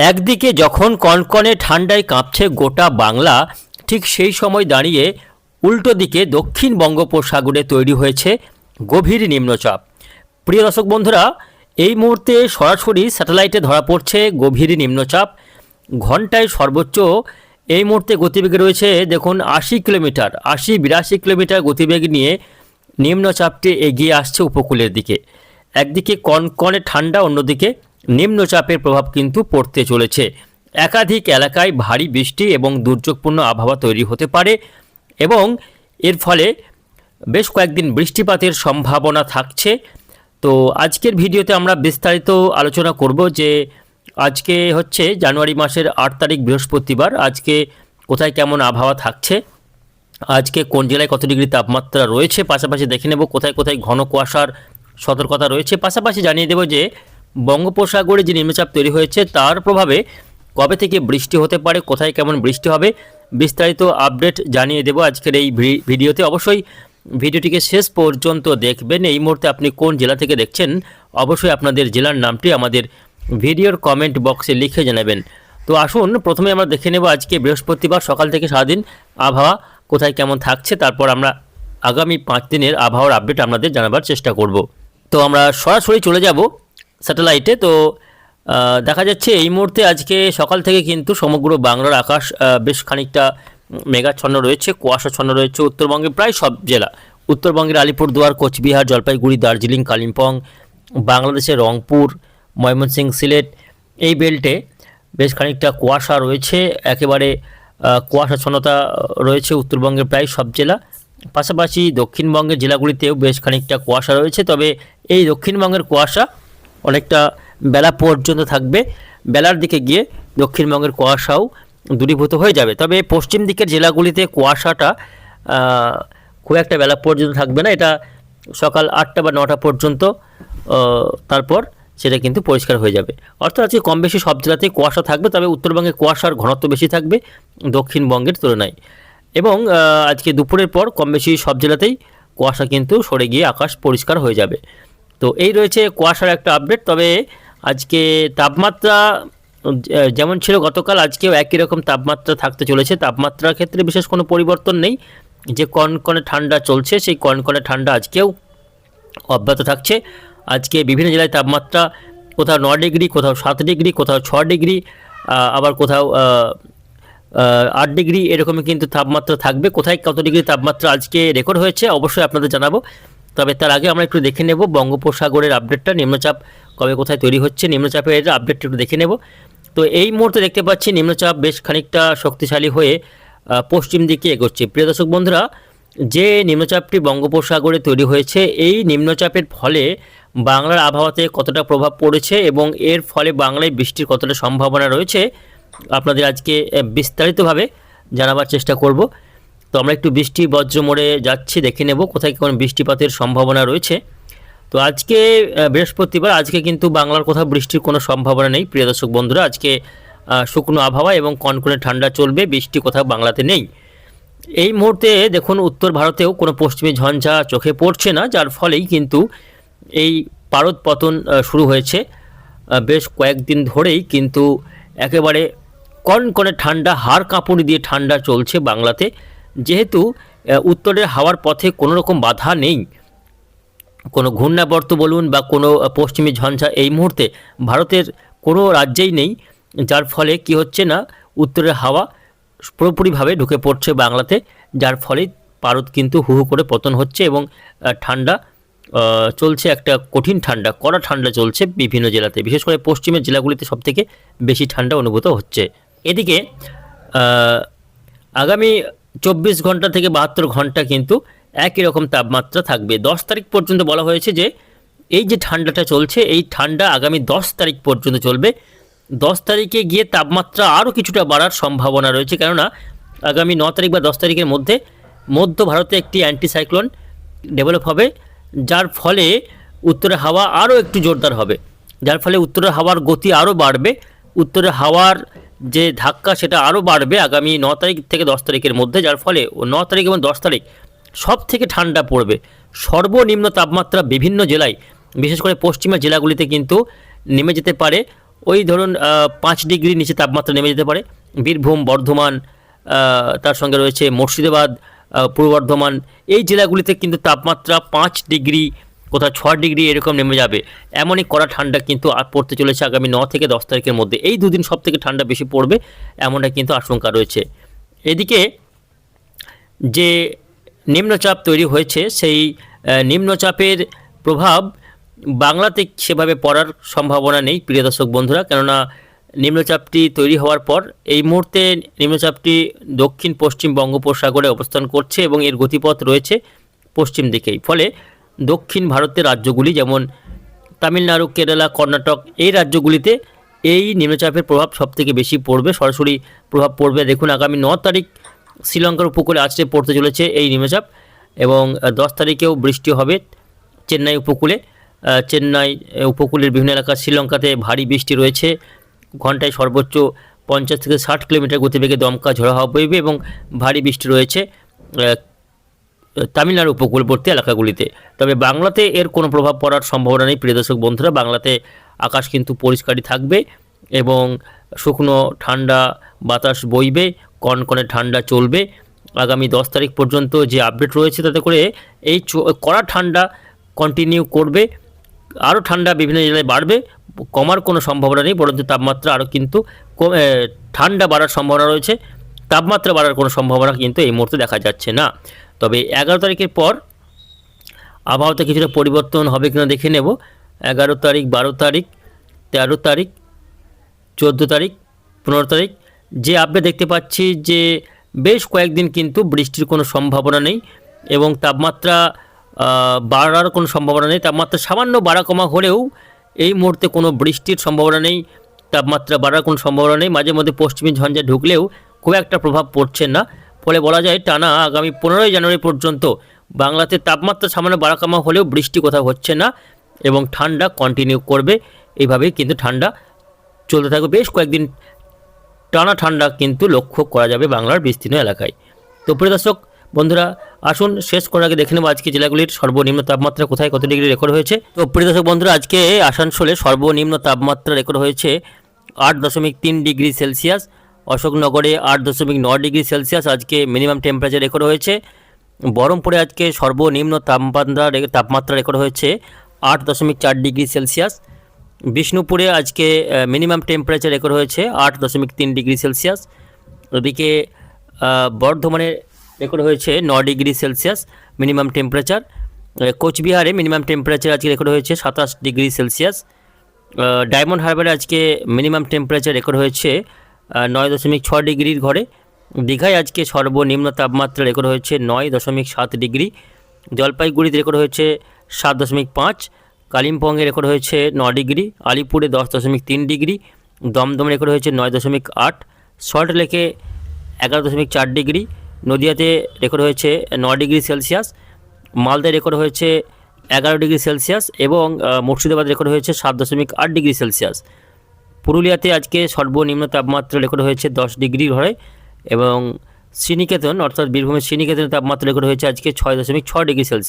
একদিকে যখন কনকনে ঠান্ডায় কাঁপছে গোটা বাংলা, ঠিক সেই সময় দাঁড়িয়ে উল্টো দিকে দক্ষিণ বঙ্গোপসাগরে তৈরি হয়েছে গভীর নিম্নচাপ। প্রিয় দর্শক বন্ধুরা, এই মুহূর্তে সরাসরি স্যাটেলাইটে ধরা পড়ছে গভীর নিম্নচাপ। ঘন্টায় সর্বোচ্চ এই মুহূর্তে গতিবেগ রয়েছে দেখুন 80 কিলোমিটার, 82 কিলোমিটার গতিবেগ নিয়ে নিম্নচাপটি এগিয়ে আসছে উপকূলের দিকে। একদিকে কনকনে ঠান্ডা, অন্যদিকে নিম্নচাপের প্রভাব কিন্তু পড়তে চলেছে। একাধিক এলাকায় ভারী বৃষ্টি এবং দুর্যোগপূর্ণ আবহাওয়া তৈরি হতে পারে এবং এর ফলে বেশ কয়েকদিন বৃষ্টিপাতের সম্ভাবনা থাকছে। তো আজকের ভিডিওতে আমরা বিস্তারিত আলোচনা করব যে আজকে হচ্ছে জানুয়ারি মাসের 8 তারিখ বৃহস্পতিবার। আজকে কোথায় কেমন আবহাওয়া থাকছে, আজকে কোন জেলায় কত ডিগ্রি তাপমাত্রা রয়েছে, পাশাপাশি দেখে নেব কোথায় কোথায় ঘন কুয়াশার সতর্কতা রয়েছে। পাশাপাশি জানিয়ে দেব যে বঙ্গোপসাগরে যে নিম্নচাপ তৈরি হয়েছে তার প্রভাবে কবে থেকে বৃষ্টি হতে পারে, কোথায় কেমন বৃষ্টি হবে, বিস্তারিত আপডেট জানিয়ে দেব আজকের এই ভিডিওতে। অবশ্যই ভিডিওটিকে শেষ পর্যন্ত দেখবেন। এই মুহূর্তে আপনি কোন জেলা থেকে দেখছেন অবশ্যই আপনাদের জেলার নামটি আমাদের ভিডিওর কমেন্ট বক্সে লিখে জানাবেন। তো আসুন প্রথমে আমরা দেখে নেব আজকে বৃহস্পতিবার সকাল থেকে সারাদিন আবহাওয়া কোথায় কেমন থাকছে, তারপর আমরা আগামী 5 দিনের আবহাওয়ার আপডেট আপনাদের জানাবার চেষ্টা করব। তো আমরা সরাসরি চলে যাব স্যাটেলাইটে। তো দেখা যাচ্ছে এই মুহূর্তে আজকে সকাল থেকে কিন্তু সমগ্র বাংলার আকাশ বেশ খানিকটা মেঘাচ্ছন্ন রয়েছে, কুয়াশাচ্ছন্ন রয়েছে উত্তরবঙ্গে প্রায় সব জেলা। উত্তরবঙ্গের আলিপুরদুয়ার, কোচবিহার, জলপাইগুড়ি, দার্জিলিং, কালিম্পং, বাংলাদেশের রংপুর, ময়মনসিংহ, সিলেট এই বেল্টে বেশ খানিকটা কুয়াশা রয়েছে, একেবারে কুয়াশাচ্ছন্নতা রয়েছে উত্তরবঙ্গের প্রায় সব জেলা। পাশাপাশি দক্ষিণবঙ্গের জেলাগুলিতেও বেশ খানিকটা কুয়াশা রয়েছে, তবে এই দক্ষিণবঙ্গের কুয়াশা অনেকটা বেলা পর্যন্ত থাকবে। বেলার দিকে গিয়ে দক্ষিণবঙ্গের কুয়াশাও দূরীভূত হয়ে যাবে। তবে পশ্চিম দিকের জেলাগুলিতে কুয়াশাটা খুব একটা বেলা পর্যন্ত থাকবে না, এটা সকাল 8টা বা 9টা পর্যন্ত, তারপর সেটা কিন্তু পরিষ্কার হয়ে যাবে। অর্থাৎ আজকে কম বেশি সব জেলাতেই কুয়াশা থাকবে, তবে উত্তরবঙ্গে কুয়াশার ঘনত্ব বেশি থাকবে দক্ষিণবঙ্গের তুলনায়। এবং আজকে দুপুরের পর কম বেশি সব জেলাতেই কুয়াশা কিন্তু সরে গিয়ে আকাশ পরিষ্কার হয়ে যাবে। তো এই রয়েছে কুয়াশার একটা আপডেট। তবে আজকে তাপমাত্রা যেমন ছিল গতকাল, আজকেও একই রকম তাপমাত্রা থাকতে চলেছে। তাপমাত্রার ক্ষেত্রে বিশেষ কোনো পরিবর্তন নেই। যে কনকনে ঠান্ডা চলছে সেই কনকনে ঠান্ডা আজকেও অব্যাহত থাকছে। আজকে বিভিন্ন জেলায় তাপমাত্রা কোথাও 9 ডিগ্রি, কোথাও 7 ডিগ্রি, কোথাও 6 ডিগ্রি, আবার কোথাও 8 ডিগ্রি, এরকমই কিন্তু তাপমাত্রা থাকবে। কোথায় কত ডিগ্রি তাপমাত্রা আজকে রেকর্ড হয়েছে অবশ্যই আপনাদের জানাবো। তবে তার আগে আমরা একটু দেখে নেব বঙ্গোপসাগরের আপডেটটা, নিম্নচাপ কবে কোথায় তৈরি হচ্ছে, নিম্নচাপের আপডেটটা একটু দেখে নেব। তো এই মুহূর্তে দেখতে পাচ্ছি নিম্নচাপ বেশ খানিকটা শক্তিশালী হয়ে পশ্চিম দিকে এগোচ্ছে। প্রিয় দর্শক বন্ধুরা, যে নিম্নচাপটি বঙ্গোপসাগরে তৈরি হয়েছে, এই নিম্নচাপের ফলে বাংলার আবহাওয়াতে কতটা প্রভাব পড়েছে এবং এর ফলে বাংলায় বৃষ্টির কতটা সম্ভাবনা রয়েছে আপনাদের আজকে বিস্তারিতভাবে জানাবার চেষ্টা করব। তো আমরা একটু বৃষ্টি বজ্র মোড়ে যাচ্ছি, দেখে নেব কোথায় কোন বৃষ্টিপাতের সম্ভাবনা রয়েছে। তো আজকে বৃহস্পতিবার, আজকে কিন্তু বাংলার কোথাও বৃষ্টির কোনো সম্ভাবনা নেই। প্রিয় দর্শক বন্ধুরা, আজকে শুকনো আবহাওয়া এবং কনকনে ঠান্ডা চলবে, বৃষ্টি কোথাও বাংলাতে নেই। এই মুহূর্তে দেখুন উত্তর ভারতেও কোনো পশ্চিমী ঝঞ্ঝা চোখে পড়ছে না, যার ফলেই কিন্তু এই পারদ পতন শুরু হয়েছে। বেশ কয়েকদিন ধরেই কিন্তু একেবারে কনকনে ঠান্ডা, হাড় কাঁপুনি দিয়ে ঠান্ডা চলছে বাংলাতে। যেহেতু উত্তরের হাওয়ার পথে কোনো রকম বাধা নেই, কোনো ঘূর্ণাবর্ত বলুন বা কোনো পশ্চিমী ঝঞ্ঝা এই মুহূর্তে ভারতের কোনো রাজ্যেই নেই, যার ফলে কি হচ্ছে না, উত্তরের হাওয়া পুরোপুরিভাবে ঢুকে পড়ছে বাংলাতে, যার ফলে পারদ কিন্তু হু হু করে পতন হচ্ছে এবং ঠান্ডা চলছে, একটা কঠিন ঠান্ডা, কড়া ঠান্ডা চলছে বিভিন্ন জেলাতে, বিশেষ করে পশ্চিমের জেলাগুলিতে সবথেকে বেশি ঠান্ডা অনুভূত হচ্ছে। এদিকে আগামী 24 ঘন্টা থেকে 72 ঘন্টা কিন্তু একই রকম তাপমাত্রা থাকবে। 10 তারিখ পর্যন্ত বলা হয়েছে যে এই যে ঠান্ডাটা চলছে, এই ঠান্ডা আগামী 10 তারিখ পর্যন্ত চলবে। 10 তারিখে গিয়ে তাপমাত্রা আরও কিছুটা বাড়ার সম্ভাবনা রয়েছে, কেননা আগামী 9 তারিখ বা 10 তারিখের মধ্যে মধ্য ভারতে একটি অ্যান্টিসাইক্লোন ডেভেলপ হবে, যার ফলে উত্তরের হাওয়া আরও একটু জোরদার হবে, যার ফলে উত্তরের হাওয়ার গতি আরও বাড়বে, উত্তরের হাওয়ার যে ধাক্কা সেটা আরও বাড়বে আগামী 9 তারিখ থেকে 10 তারিখের মধ্যে, যার ফলে 9 তারিখ এবং 10 তারিখ সব থেকে ঠান্ডা পড়বে। সর্বনিম্ন তাপমাত্রা বিভিন্ন জেলায়, বিশেষ করে পশ্চিমের জেলাগুলিতে কিন্তু নেমে যেতে পারে ওই ধরুন 5 ডিগ্রি নিচে তাপমাত্রা নেমে যেতে পারে। বীরভূম, বর্ধমান, তার সঙ্গে রয়েছে মুর্শিদাবাদ, পূর্ব বর্ধমান, এই জেলাগুলিতে কিন্তু তাপমাত্রা 5 ডিগ্রি, কোথাও 6 ডিগ্রি এরকম নেমে যাবে। এমনই কড়া ঠান্ডা কিন্তু আর পড়তে চলেছে আগামী 9 থেকে 10 তারিখের মধ্যে। এই দুদিন সব থেকে ঠান্ডা বেশি পড়বে এমনটা কিন্তু আশঙ্কা রয়েছে। এদিকে যে নিম্নচাপ তৈরি হয়েছে সেই নিম্নচাপের প্রভাব বাংলাতে সেভাবে পড়ার সম্ভাবনা নেই প্রিয় দর্শক বন্ধুরা, কেননা নিম্নচাপটি তৈরি হওয়ার পর এই মুহূর্তে নিম্নচাপটি দক্ষিণ পশ্চিম বঙ্গোপসাগরে অবস্থান করছে এবং এর গতিপথ রয়েছে পশ্চিম দিকেই। ফলে দক্ষিণ ভারতের রাজ্যগুলি যেমন তামিলনাড়ু, কেরালা, কর্ণাটক, এই রাজ্যগুলিতে এই নিম্নচাপের প্রভাব সবথেকে বেশি পড়বে, সরাসরি প্রভাব পড়বে। দেখুন আগামী 9 তারিখ শ্রীলঙ্কার উপকূলে আছড়ে পড়তে চলেছে এই নিম্নচাপ এবং 10 তারিখেও বৃষ্টি হবে চেন্নাই উপকূলে। চেন্নাই উপকূলের বিভিন্ন এলাকা শ্রীলঙ্কাতে ভারী বৃষ্টি রয়েছে। ঘন্টায় সর্বোচ্চ 50 থেকে 60 কিলোমিটার গতিবেগে দমকা ঝোড়ো হাওয়া বইবে এবং ভারী বৃষ্টি রয়েছে তামিলনাড়ু উপকূলবর্তী এলাকাগুলিতে। তবে বাংলাতে এর কোনো প্রভাব পড়ার সম্ভাবনা নেই প্রিয় দর্শক বন্ধুরা। বাংলাতে আকাশ কিন্তু পরিষ্কারই থাকবে এবং শুকনো ঠান্ডা বাতাস বইবে, কনকনে ঠান্ডা চলবে। আগামী 10 তারিখ পর্যন্ত যে আপডেট রয়েছে তাতে করে এই কড়া ঠান্ডা কন্টিনিউ করবে। আরও ঠান্ডা বিভিন্ন জেলায় বাড়বে, কমার কোনো সম্ভাবনা নেই, বরঞ্চ তাপমাত্রা আরও কিন্তু ঠান্ডা বাড়ার সম্ভাবনা রয়েছে। তাপমাত্রা বাড়ার কোনো সম্ভাবনা কিন্তু এই মুহূর্তে দেখা যাচ্ছে না। তবে 11 তারিখের পর আবহাওয়াতে কিছুটা পরিবর্তন হবে কিনা দেখে নেব। 11 তারিখ, 12 তারিখ, 13 তারিখ, 14 তারিখ, 15 তারিখ যে আপডেট দেখতে পাচ্ছি যে বেশ কয়েকদিন কিন্তু বৃষ্টির কোনো সম্ভাবনা নেই এবং তাপমাত্রা বাড়ার কোনো সম্ভাবনা নেই। তাপমাত্রা সামান্য বাড়া কমা হলেও এই মুহূর্তে কোনো বৃষ্টির সম্ভাবনা নেই, তাপমাত্রা বাড়ার কোনো সম্ভাবনা নেই। মাঝে মধ্যে পশ্চিমী ঝঞ্ঝা ঢুকলেও খুব একটা প্রভাব পড়ছে না। ফলে বলা যায় টানা আগামী 15ই জানুয়ারি পর্যন্ত বাংলাতে তাপমাত্রা সামান্য বাড়া কমা হলেও বৃষ্টি কোথাও হচ্ছে না এবং ঠান্ডা কন্টিনিউ করবে। এইভাবেই কিন্তু ঠান্ডা চলতে থাকবে, বেশ কয়েকদিন টানা ঠান্ডা কিন্তু লক্ষ্য করা যাবে বাংলার বিস্তীর্ণ এলাকায়। তো প্রিয় দর্শক বন্ধুরা, আসুন শেষ করার আগে দেখে নেব আজকে জেলাগুলির সর্বনিম্ন তাপমাত্রা কোথায় কত ডিগ্রি রেকর্ড হয়েছে। তো প্রিয় দর্শক বন্ধুরা, আজকে আসানসোলে সর্বনিম্ন তাপমাত্রা রেকর্ড হয়েছে 8.3 ডিগ্রি সেলসিয়াস। অশোকনগরে 8.9 ডিগ্রি সেলসিয়াস আজকে মিনিমাম টেম্পারেচার রেকর্ড হয়েছে। বহরমপুরে আজকে সর্বনিম্ন তাপমাত্রা রেকর্ড হয়েছে 8.4 ডিগ্রি সেলসিয়াস। বিষ্ণুপুরে আজকে মিনিমাম টেম্পারেচার রেকর্ড হয়েছে 8.3 ডিগ্রি সেলসিয়াস। ওদিকে বর্ধমানে রেকর্ড হয়েছে 9 ডিগ্রি সেলসিয়াস মিনিমাম টেম্পারেচার। কোচবিহারে মিনিমাম টেম্পারেচার আজকে রেকর্ড হয়েছে 27 ডিগ্রি সেলসিয়াস। ডায়মন্ড হারবারে আজকে মিনিমাম টেম্পারেচার রেকর্ড হয়েছে 9.6 ডিগ্রির ঘরে। দীঘায় আজকে সর্বনিম্ন তাপমাত্রা রেকর্ড হয়েছে 9.7 ডিগ্রি। জলপাইগুড়িতে রেকর্ড হয়েছে 7.5। কালিম্পংয়ে রেকর্ড হয়েছে 9 ডিগ্রি। আলিপুরে 10.3 ডিগ্রি। দমদমে রেকর্ড হয়েছে 9.8। সল্ট লেকে 11.4 ডিগ্রি। নদিয়াতে রেকর্ড হয়েছে 9 ডিগ্রি সেলসিয়াস। মালদায় রেকর্ড হয়েছে 11 ডিগ্রি সেলসিয়াস এবং মুর্শিদাবাদ রেকর্ড হয়েছে 7.8 ডিগ্রি সেলসিয়াস। পুরুলিয়াতে আজকে সর্বনিম্ন তাপমাত্রা রেকর্ড হয়েছে 10 ডিগ্রি ঘরে এবং শ্রীনিকেতন অর্থাৎ বীরভূমের শ্রীনিকেতনের তাপমাত্রা রেকর্ড হয়েছে আজকে 6.6 ডিগ্রি সেলসিয়াস।